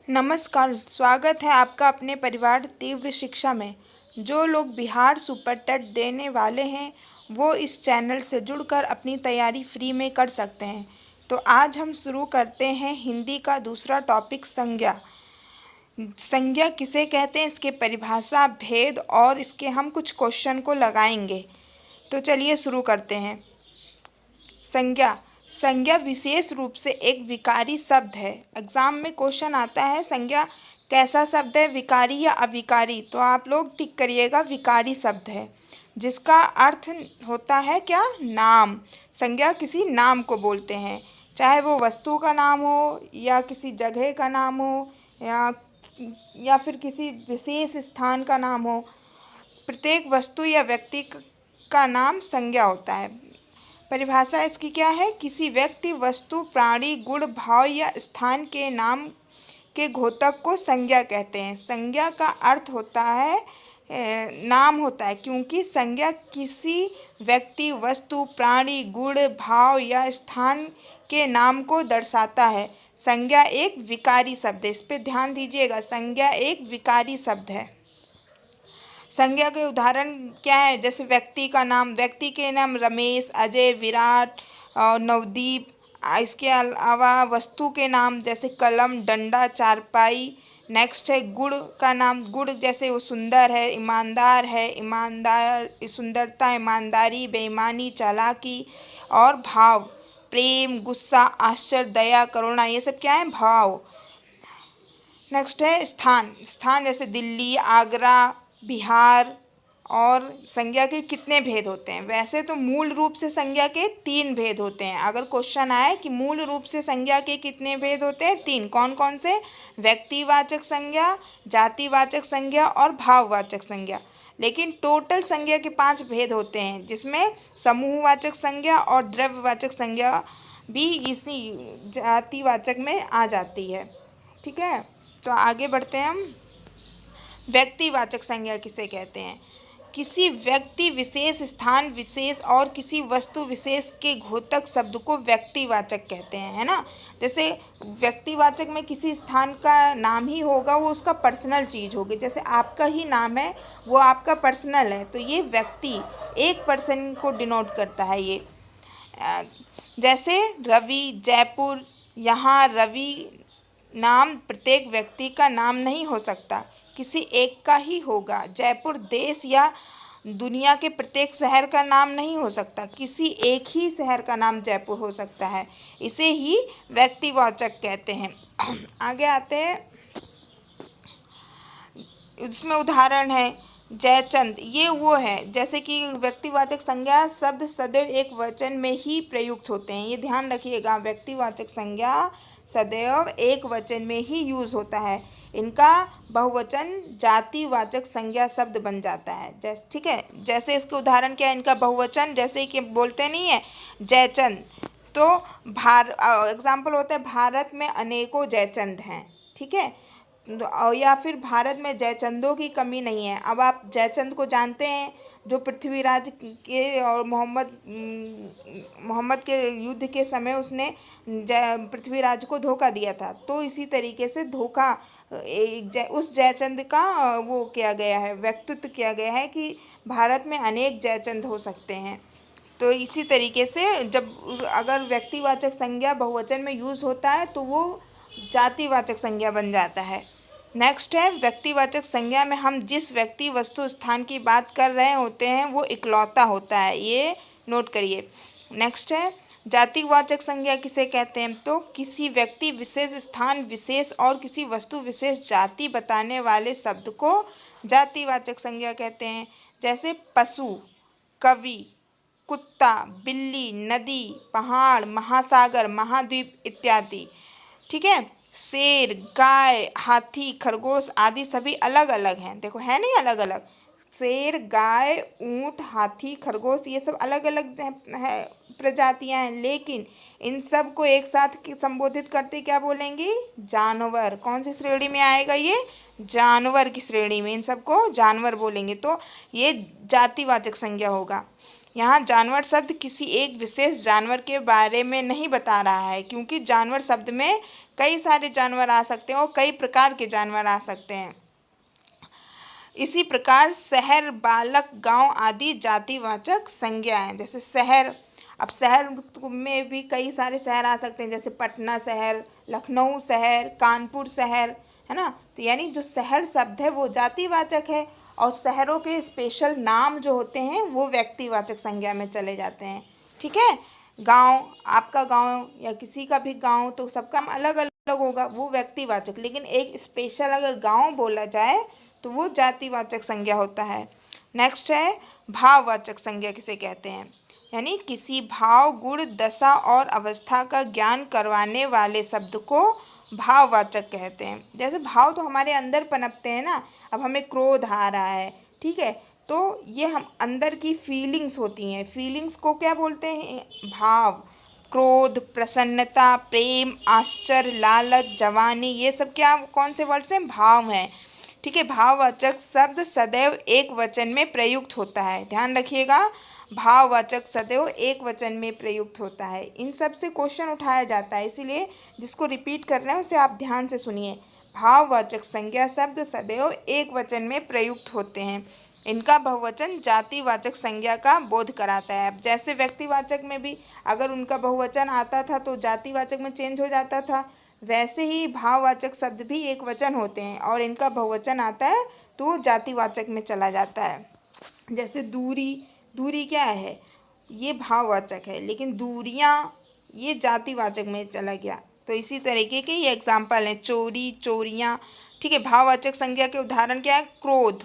नमस्कार, स्वागत है आपका अपने परिवार तीव्र शिक्षा में। जो लोग बिहार सुपर टेट देने वाले हैं वो इस चैनल से जुड़कर अपनी तैयारी फ्री में कर सकते हैं। तो आज हम शुरू करते हैं हिंदी का दूसरा टॉपिक, संज्ञा। संज्ञा किसे कहते हैं, इसके परिभाषा, भेद और इसके हम कुछ क्वेश्चन को लगाएंगे। तो चलिए शुरू करते हैं। संज्ञा संज्ञा विशेष रूप से एक विकारी शब्द है। एग्जाम में क्वेश्चन आता है संज्ञा कैसा शब्द है, विकारी या अविकारी। तो आप लोग टिक करिएगा, विकारी शब्द है, जिसका अर्थ होता है क्या, नाम। संज्ञा किसी नाम को बोलते हैं, चाहे वो वस्तु का नाम हो या किसी जगह का नाम हो या फिर किसी विशेष स्थान का नाम हो। प्रत्येक वस्तु या व्यक्ति का नाम संज्ञा होता है। परिभाषा इसकी क्या है, किसी व्यक्ति, वस्तु, प्राणी, गुण, भाव या स्थान के नाम के घोतक को संज्ञा कहते हैं। संज्ञा का अर्थ होता है नाम होता है, क्योंकि संज्ञा किसी व्यक्ति, वस्तु, प्राणी, गुण, भाव या स्थान के नाम को दर्शाता है। संज्ञा एक विकारी शब्द है, इस पर ध्यान दीजिएगा। संज्ञा एक विकारी शब्द है। संज्ञा के उदाहरण क्या है, जैसे व्यक्ति का नाम, व्यक्ति के नाम रमेश, अजय, विराट और नवदीप। इसके अलावा वस्तु के नाम जैसे कलम, डंडा, चारपाई। नेक्स्ट है गुण का नाम, गुण जैसे वो सुंदर है, ईमानदार, सुंदरता, ईमानदारी, बेईमानी, चालाकी। और भाव, प्रेम, गुस्सा, आश्चर्य, दया, करुणा, ये सब क्या है, भाव। नेक्स्ट है स्थान, स्थान जैसे दिल्ली, आगरा, बिहार। और संज्ञा के कितने भेद होते हैं, वैसे तो मूल रूप से संज्ञा के 3 भेद होते हैं। अगर क्वेश्चन आए कि मूल रूप से संज्ञा के कितने भेद होते हैं, 3। कौन कौन से, व्यक्तिवाचक संज्ञा, जातिवाचक संज्ञा और भाववाचक संज्ञा। लेकिन टोटल संज्ञा के 5 भेद होते हैं, जिसमें समूहवाचक संज्ञा और द्रव्यवाचक संज्ञा भी इसी जातिवाचक में आ जाती है। ठीक है, तो आगे बढ़ते हैं हम। व्यक्तिवाचक संज्ञा किसे कहते हैं, किसी व्यक्ति विशेष, स्थान विशेष और किसी वस्तु विशेष के घोतक शब्द को व्यक्तिवाचक कहते हैं, है ना। जैसे व्यक्तिवाचक में किसी स्थान का नाम ही होगा, वो उसका पर्सनल चीज़ होगी। जैसे आपका ही नाम है, वो आपका पर्सनल है, तो ये व्यक्ति एक पर्सन को डिनोट करता है। ये जैसे रवि, जयपुर। यहाँ रवि नाम प्रत्येक व्यक्ति का नाम नहीं हो सकता, किसी एक का ही होगा। जयपुर देश या दुनिया के प्रत्येक शहर का नाम नहीं हो सकता, किसी एक ही शहर का नाम जयपुर हो सकता है। इसे ही व्यक्तिवाचक कहते हैं। आगे आते हैं, इसमें उदाहरण है जयचंद। ये वो है, जैसे कि व्यक्तिवाचक संज्ञा शब्द सदैव एक वचन में ही प्रयुक्त होते हैं, ये ध्यान रखिएगा। व्यक्तिवाचक संज्ञा सदैव एक वचन में ही यूज होता है, इनका बहुवचन जातिवाचक संज्ञा शब्द बन जाता है। जैसे ठीक है, जैसे इसके उदाहरण क्या है, इनका बहुवचन, जैसे कि बोलते नहीं है जयचंद, तो एग्जाम्पल होता है भारत में अनेकों जयचंद हैं। ठीक है, या फिर भारत में जयचंदों की कमी नहीं है। अब आप जयचंद को जानते हैं, जो पृथ्वीराज के और मोहम्मद के युद्ध के समय उसने पृथ्वीराज को धोखा दिया था। तो इसी तरीके से धोखा उस जयचंद का वो किया गया है, व्यक्तित्व किया गया है कि भारत में अनेक जयचंद हो सकते हैं। तो इसी तरीके से जब अगर व्यक्तिवाचक संज्ञा बहुवचन में यूज़ होता है तो वो जातिवाचक संज्ञा बन जाता है। नेक्स्ट है व्यक्तिवाचक संज्ञा में हम जिस व्यक्ति, वस्तु, स्थान की बात कर रहे होते हैं वो इकलौता होता है, ये नोट करिए। नेक्स्ट है जातिवाचक संज्ञा किसे कहते हैं, तो किसी व्यक्ति विशेष, स्थान विशेष और किसी वस्तु विशेष जाति बताने वाले शब्द को जातिवाचक संज्ञा कहते हैं। जैसे पशु, कवि, कुत्ता, बिल्ली, नदी, पहाड़, महासागर, महाद्वीप इत्यादि। ठीक है, शेर, गाय, हाथी, खरगोश आदि सभी अलग अलग हैं। देखो है नहीं अलग अलग, शेर, गाय, ऊंट, हाथी, खरगोश, ये सब अलग अलग है प्रजातियां हैं, लेकिन इन सब को एक साथ संबोधित करते क्या बोलेंगे? जानवर। कौन सी श्रेणी में आएगा ये? जानवर की श्रेणी में, इन सबको जानवर बोलेंगे। तो ये जातिवाचक संज्ञा होगा। यहाँ जानवर शब्द किसी एक विशेष जानवर के बारे में नहीं बता रहा है, क्योंकि जानवर शब्द में कई सारे जानवर आ सकते हैं और कई प्रकार के जानवर आ सकते हैं। इसी प्रकार शहर, बालक, गांव आदि जातिवाचक संज्ञा हैं। जैसे शहर, अब शहर में भी कई सारे शहर आ सकते हैं, जैसे पटना शहर, लखनऊ शहर, कानपुर शहर, है ना। तो यानी जो शहर शब्द है वो जातिवाचक है, और शहरों के स्पेशल नाम जो होते हैं वो व्यक्तिवाचक संज्ञा में चले जाते हैं। ठीक है। गांव, आपका गांव या किसी का भी गांव, तो सबका अलग अलग होगा, वो व्यक्तिवाचक। लेकिन एक स्पेशल अगर गांव बोला जाए तो वो जातिवाचक संज्ञा होता है। नेक्स्ट है भाववाचक संज्ञा किसे कहते हैं? यानी किसी भाव, गुण, दशा और अवस्था का ज्ञान करवाने वाले शब्द को भाववाचक कहते हैं। जैसे भाव तो हमारे अंदर पनपते हैं ना, अब हमें क्रोध आ रहा है, ठीक है, तो ये हम अंदर की फीलिंग्स होती हैं, फीलिंग्स को क्या बोलते हैं? भाव। क्रोध, प्रसन्नता, प्रेम, आश्चर्य, लालच, जवानी, ये सब क्या, कौन से वर्ड से? भाव हैं। ठीक है। भाववाचक शब्द सदैव एक वचन में प्रयुक्त होता है, ध्यान रखिएगा। भाववाचक सदैव एक वचन में प्रयुक्त होता है। इन सब से क्वेश्चन उठाया जाता है, इसीलिए जिसको रिपीट कर रहे हैं उसे आप ध्यान से सुनिए। भाववाचक संज्ञा शब्द सदैव एक वचन में प्रयुक्त होते हैं। इनका बहुवचन जातिवाचक संज्ञा का बोध कराता है। अब जैसे व्यक्तिवाचक में भी अगर उनका बहुवचन आता था तो जातिवाचक में चेंज हो जाता था, वैसे ही भाववाचक शब्द भी एक वचन होते हैं और इनका बहुवचन आता है तो वो जातिवाचक में चला जाता है। जैसे दूरी, दूरी क्या है? ये भाववाचक है, लेकिन दूरियां ये जातिवाचक में चला गया। तो इसी तरीके के ये एग्जाम्पल हैं, चोरी, चोरियां। ठीक है। भाववाचक संज्ञा के उदाहरण क्या है? क्रोध,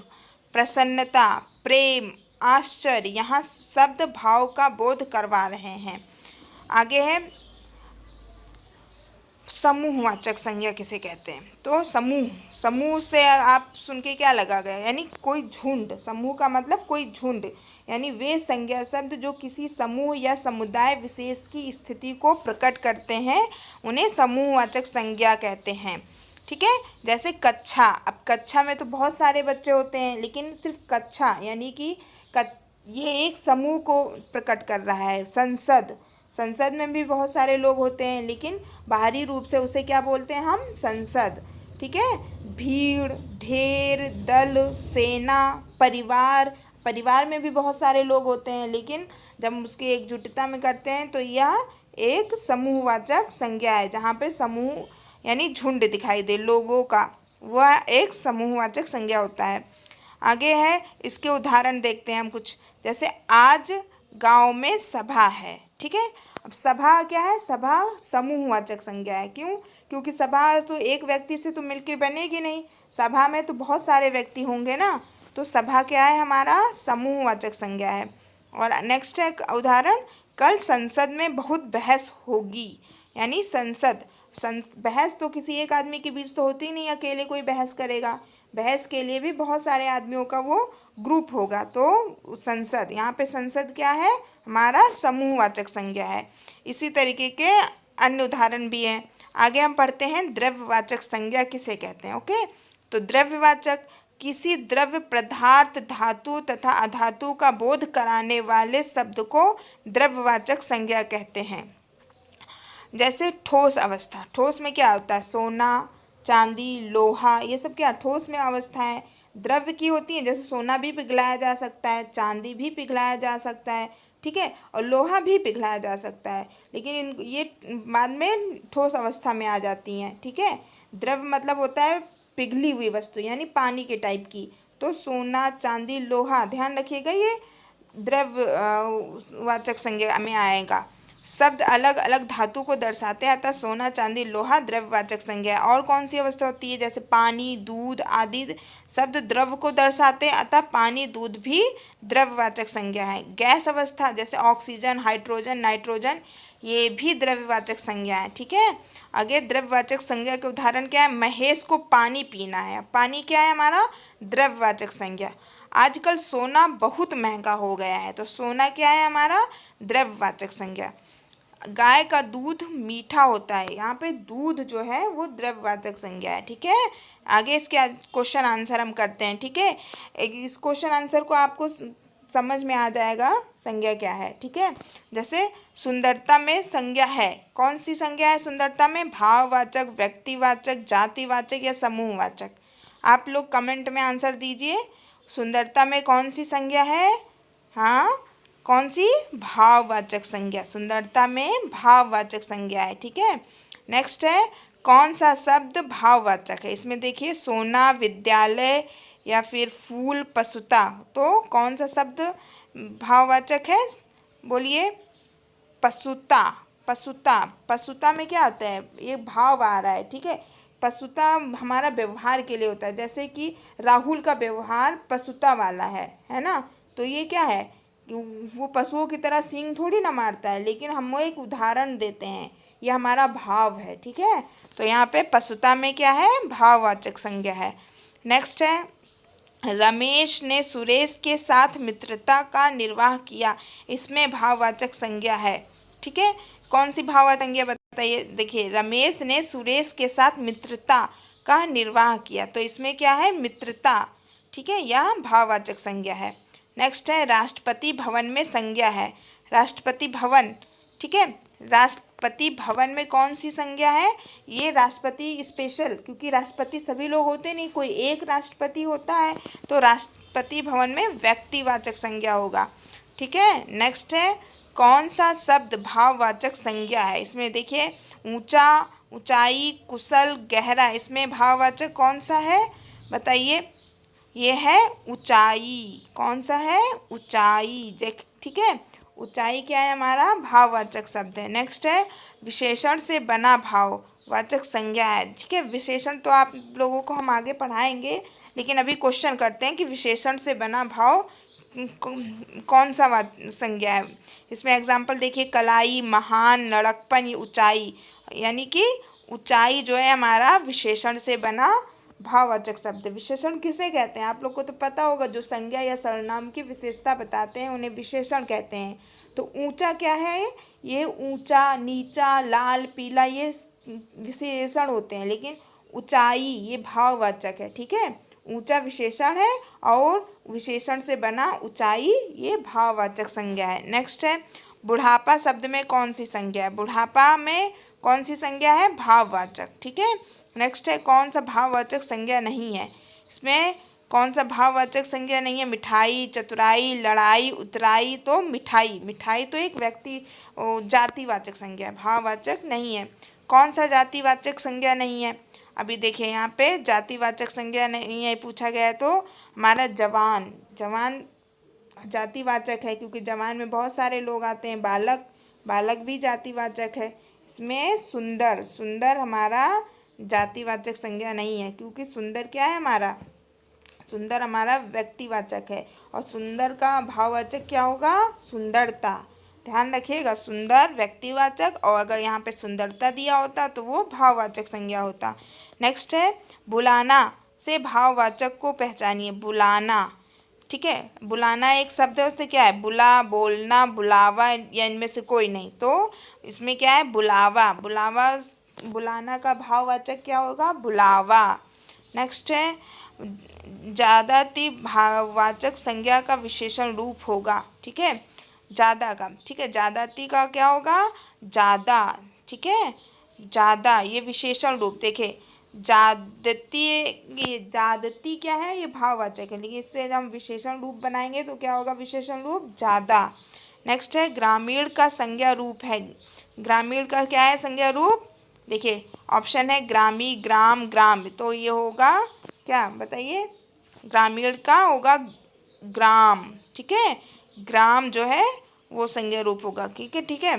प्रसन्नता, प्रेम, आश्चर्य। यहाँ शब्द भाव का बोध करवा रहे हैं। आगे है समूहवाचक संज्ञा किसे कहते हैं? तो समूह, समूह से आप सुन के क्या लगा गया? यानी कोई झुंड। समूह का मतलब कोई झुंड, यानी वे संज्ञा शब्द जो किसी समूह या समुदाय विशेष की स्थिति को प्रकट करते हैं उन्हें समूहवाचक संज्ञा कहते हैं। ठीक है। जैसे कक्षा, अब कक्षा में तो बहुत सारे बच्चे होते हैं, लेकिन सिर्फ कक्षा यानी कि ये एक समूह को प्रकट कर रहा है। संसद, संसद में भी बहुत सारे लोग होते हैं, लेकिन बाहरी रूप से उसे क्या बोलते हैं हम? संसद। ठीक है। भीड़, ढेर, दल, सेना, परिवार, परिवार में भी बहुत सारे लोग होते हैं, लेकिन जब उसकी एकजुटता में करते हैं तो यह एक समूहवाचक संज्ञा है। जहाँ पे समूह यानी झुंड दिखाई दे लोगों का, वह एक समूहवाचक संज्ञा होता है। आगे है, इसके उदाहरण देखते हैं हम कुछ। जैसे आज गांव में सभा है। ठीक है। अब सभा क्या है? सभा समूहवाचक संज्ञा है। क्यों? क्योंकि सभा तो एक व्यक्ति से तो मिलकर बनेगी नहीं, सभा में तो बहुत सारे व्यक्ति होंगे ना, तो सभा क्या है? हमारा समूहवाचक संज्ञा है। और नेक्स्ट है उदाहरण, कल संसद में बहुत बहस होगी। यानी संसद, बहस तो किसी एक आदमी के बीच तो होती नहीं, अकेले कोई बहस करेगा, बहस के लिए भी बहुत सारे आदमियों का वो ग्रुप होगा। तो संसद, यहाँ पे संसद क्या है? हमारा समूहवाचक संज्ञा है। इसी तरीके के अन्य उदाहरण भी हैं। आगे हम पढ़ते हैं द्रव्यवाचक संज्ञा किसे कहते हैं। ओके। तो द्रव्यवाचक किसी द्रव्य, पदार्थ, धातु तथा अधातु का बोध कराने वाले शब्द को द्रव्यवाचक संज्ञा कहते हैं। जैसे ठोस अवस्था, ठोस में क्या होता है? सोना, चांदी, लोहा, ये सब क्या ठोस में अवस्था है, द्रव्य की होती है। जैसे सोना भी पिघलाया जा सकता है, चांदी भी पिघलाया जा सकता है, ठीक है, और लोहा भी पिघलाया जा सकता है, लेकिन ये बाद में ठोस अवस्था में आ जाती हैं। ठीक है। द्रव्य मतलब होता है पिघली हुई वस्तु, यानी पानी के टाइप की। तो सोना, चांदी, लोहा, ध्यान रखिएगा, ये द्रव्यवाचक संज्ञा में आएगा। शब्द अलग अलग धातु को दर्शाते हैं, अतः सोना, चांदी, लोहा द्रव्यवाचक संज्ञा है। और कौन सी अवस्था होती है? जैसे पानी, दूध आदि शब्द द्रव्य को दर्शाते हैं, अतः पानी, दूध भी द्रव्यवाचक संज्ञा है। गैस अवस्था जैसे ऑक्सीजन, हाइड्रोजन, नाइट्रोजन, ये भी द्रव्यवाचक संज्ञा है। ठीक है। आगे द्रव्यवाचक संज्ञा के उदाहरण क्या है? महेश को पानी पीना है। पानी क्या है? हमारा द्रव्यवाचक संज्ञा। आजकल सोना बहुत महंगा हो गया है, तो सोना क्या है हमारा द्रव्यवाचक संज्ञा। गाय का दूध मीठा होता है, यहाँ पे दूध जो है वो द्रव्यवाचक संज्ञा है। ठीक है, आगे इसके क्वेश्चन आंसर हम करते हैं। ठीक है, इस क्वेश्चन आंसर को आपको समझ में आ जाएगा संज्ञा क्या है। ठीक है, जैसे सुंदरता में संज्ञा है, कौन सी संज्ञा है सुंदरता में? भाववाचक, व्यक्तिवाचक, जातिवाचक या समूहवाचक? आप लोग कमेंट में आंसर दीजिए। सुंदरता में कौन सी संज्ञा है? हाँ, कौन सी? भाववाचक संज्ञा। सुंदरता में भाववाचक संज्ञा है। ठीक है, नेक्स्ट है कौन सा शब्द भाववाचक है? इसमें देखिए सोना, विद्यालय या फिर फूल, पशुता, तो कौन सा शब्द भाववाचक है? बोलिए। पशुता। पशुता, पशुता में क्या होता है? ये भाव आ रहा है। ठीक है, पशुता हमारा व्यवहार के लिए होता है, जैसे कि राहुल का व्यवहार पशुता वाला है ना। तो ये क्या है? वो पशुओं की तरह सींग थोड़ी ना मारता है, लेकिन हम वो एक उदाहरण देते हैं, ये हमारा भाव है। ठीक है, तो यहाँ पे पशुता में क्या है? भाववाचक संज्ञा है। नेक्स्ट है रमेश ने सुरेश के साथ मित्रता का निर्वाह किया, इसमें भाववाचक संज्ञा है। ठीक है, कौन सी भाववाचक संज्ञा बताइए? देखिए, रमेश ने सुरेश के साथ मित्रता का निर्वाह किया, तो इसमें क्या है? मित्रता। ठीक है, यह भाववाचक संज्ञा है। नेक्स्ट है राष्ट्रपति भवन में संज्ञा है। राष्ट्रपति भवन, ठीक है, राष्ट्रपति भवन में कौन सी संज्ञा है? ये राष्ट्रपति स्पेशल, क्योंकि राष्ट्रपति सभी लोग होते नहीं, कोई एक राष्ट्रपति होता है, तो राष्ट्रपति भवन में व्यक्तिवाचक संज्ञा होगा। ठीक है, नेक्स्ट है कौन सा शब्द भाववाचक संज्ञा है? इसमें देखिए ऊंचा, ऊंचाई, कुशल, गहरा, इसमें भाववाचक कौन सा है बताइए? ये है ऊंचाई। कौन सा है? ऊंचाई। ठीक है, ऊंचाई क्या है? हमारा भाववाचक शब्द है। नेक्स्ट है विशेषण से बना भाववाचक संज्ञा है। ठीक है, विशेषण तो आप लोगों को हम आगे पढ़ाएंगे, लेकिन अभी क्वेश्चन करते हैं कि विशेषण से बना भाव कौन सा संज्ञा है। इसमें एग्जाम्पल देखिए कलाई, महान, लड़कपन, ऊंचाई, यानी कि ऊंचाई जो है हमारा विशेषण से बना भाववाचक शब्द। विशेषण किसे कहते हैं? आप लोग को तो पता होगा, जो संज्ञा या सर्वनाम की विशेषता बताते हैं उन्हें विशेषण कहते हैं। तो ऊंचा क्या है? ये ऊंचा, नीचा, लाल, पीला, ये विशेषण होते हैं, लेकिन ऊंचाई ये भाववाचक है। ठीक है, ऊंचा विशेषण है और विशेषण से बना ऊंचाई ये भाववाचक संज्ञा है। नेक्स्ट है बुढ़ापा शब्द में कौन सी संज्ञा है? बुढ़ापा में कौन सी संज्ञा है? भाववाचक। ठीक है, नेक्स्ट है कौन सा भाववाचक संज्ञा नहीं है? इसमें कौन सा भाववाचक संज्ञा नहीं है? मिठाई, चतुराई, लड़ाई, उतराई, तो मिठाई, मिठाई तो एक व्यक्ति जातिवाचक संज्ञा है, भाववाचक नहीं है। कौन सा जातिवाचक संज्ञा नहीं है? अभी देखिए यहाँ पे जातिवाचक संज्ञा नहीं है पूछा गया है, तो हमारा जवान, जवान जातिवाचक है, क्योंकि जवान में बहुत सारे लोग आते हैं। बालक, बालक भी जातिवाचक है। इसमें सुंदर, सुंदर हमारा जातिवाचक संज्ञा नहीं है, क्योंकि सुंदर क्या है हमारा? सुंदर हमारा व्यक्तिवाचक है, और सुंदर का भाववाचक क्या होगा? सुंदरता। ध्यान रखिएगा, सुंदर व्यक्तिवाचक, और अगर यहाँ पे सुंदरता दिया होता तो वो भाववाचक संज्ञा होता। नेक्स्ट है बुलाना से भाववाचक को पहचानिए। बुलाना, ठीक है, बुलाना एक शब्द है, उससे क्या है? बुला, बोलना, बुलावा, या इनमें से कोई नहीं, तो इसमें क्या है? बुलावा। बुलावा, बुलाना का भाववाचक क्या होगा? बुलावा। नेक्स्ट है ज्यादाती भाववाचक संज्ञा का विशेषण रूप होगा। ठीक है, ज़्यादा का, ठीक है, ज्यादाती का क्या होगा? ज़्यादा। ठीक है, ज़्यादा ये विशेषण रूप। देखिए ज्यादती, ये ज्यादती क्या है? ये भाववाचक है, लेकिन इससे जब हम विशेषण रूप बनाएंगे तो क्या होगा? विशेषण रूप ज़्यादा। नेक्स्ट है ग्रामीण का संज्ञा रूप है। ग्रामीण का क्या है संज्ञा रूप? देखिए ऑप्शन है ग्रामी, ग्राम, ग्राम, तो ये होगा क्या बताइए? ग्रामीण का होगा ग्राम। ठीक है, ग्राम जो है वो संज्ञा रूप होगा। ठीक है, ठीक है,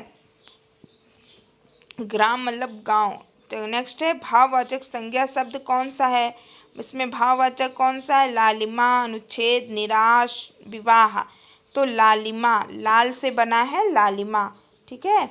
ग्राम मतलब गांव। तो नेक्स्ट है भाववाचक संज्ञा शब्द कौन सा है? इसमें भाववाचक कौन सा है? लालिमा, अनुच्छेद, निराश, विवाह, तो लालिमा, लाल से बना है लालिमा। ठीक है,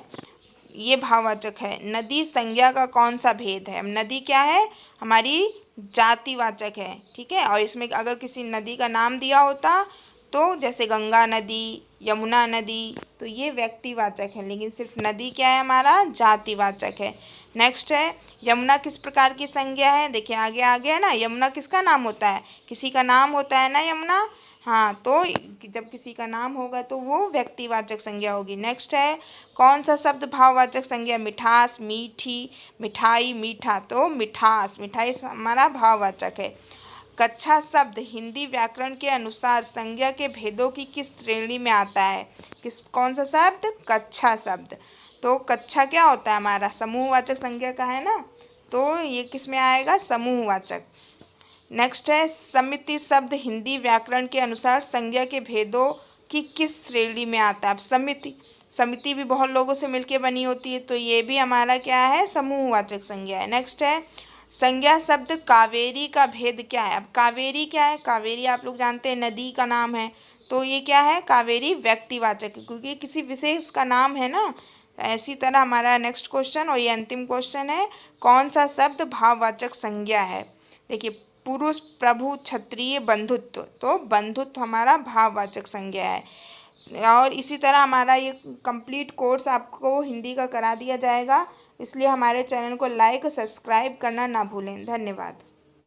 ये भाववाचक है। नदी संज्ञा का कौन सा भेद है? नदी क्या है? हमारी जातिवाचक है, ठीक है। और इसमें अगर किसी नदी का नाम दिया होता तो जैसे गंगा नदी, यमुना नदी, तो ये व्यक्तिवाचक है, लेकिन सिर्फ नदी क्या है हमारा, जातिवाचक है। नेक्स्ट है, यमुना किस प्रकार की संज्ञा है। देखिए आगे आ गया ना, यमुना किसका नाम होता है, किसी का नाम होता है ना यमुना। हाँ, तो जब किसी का नाम होगा तो वो व्यक्तिवाचक संज्ञा होगी। नेक्स्ट है, कौन सा शब्द भाववाचक संज्ञा, मिठास, मीठी, मिठाई, मीठा, तो मिठास, मिठाई हमारा भाववाचक है। कच्छा शब्द हिंदी व्याकरण के अनुसार संज्ञा के भेदों की किस श्रेणी में आता है, किस, कौन सा शब्द, कच्छा शब्द। तो कच्छा क्या होता है हमारा, समूहवाचक संज्ञा का है ना, तो ये किस में आएगा, समूहवाचक। नेक्स्ट है, समिति शब्द हिंदी व्याकरण के अनुसार संज्ञा के भेदों की किस श्रेणी में आता है। अब समिति, समिति भी बहुत लोगों से मिलके बनी होती है, तो ये भी हमारा क्या है, समूहवाचक संज्ञा है। नेक्स्ट है, संज्ञा शब्द कावेरी का भेद क्या है। अब कावेरी क्या है, कावेरी आप लोग जानते हैं नदी का नाम है, तो ये क्या है, कावेरी व्यक्तिवाचक है, क्योंकि किसी विशेष का नाम है ना। इसी तरह हमारा नेक्स्ट क्वेश्चन और ये अंतिम क्वेश्चन है, कौन सा शब्द भाववाचक संज्ञा है। देखिए, पुरुष, प्रभु, क्षत्रिय, बंधुत्व, तो बंधुत्व हमारा भाववाचक संज्ञा है। और इसी तरह हमारा ये कंप्लीट कोर्स आपको हिंदी का करा दिया जाएगा, इसलिए हमारे चैनल को लाइक और सब्सक्राइब करना ना भूलें। धन्यवाद।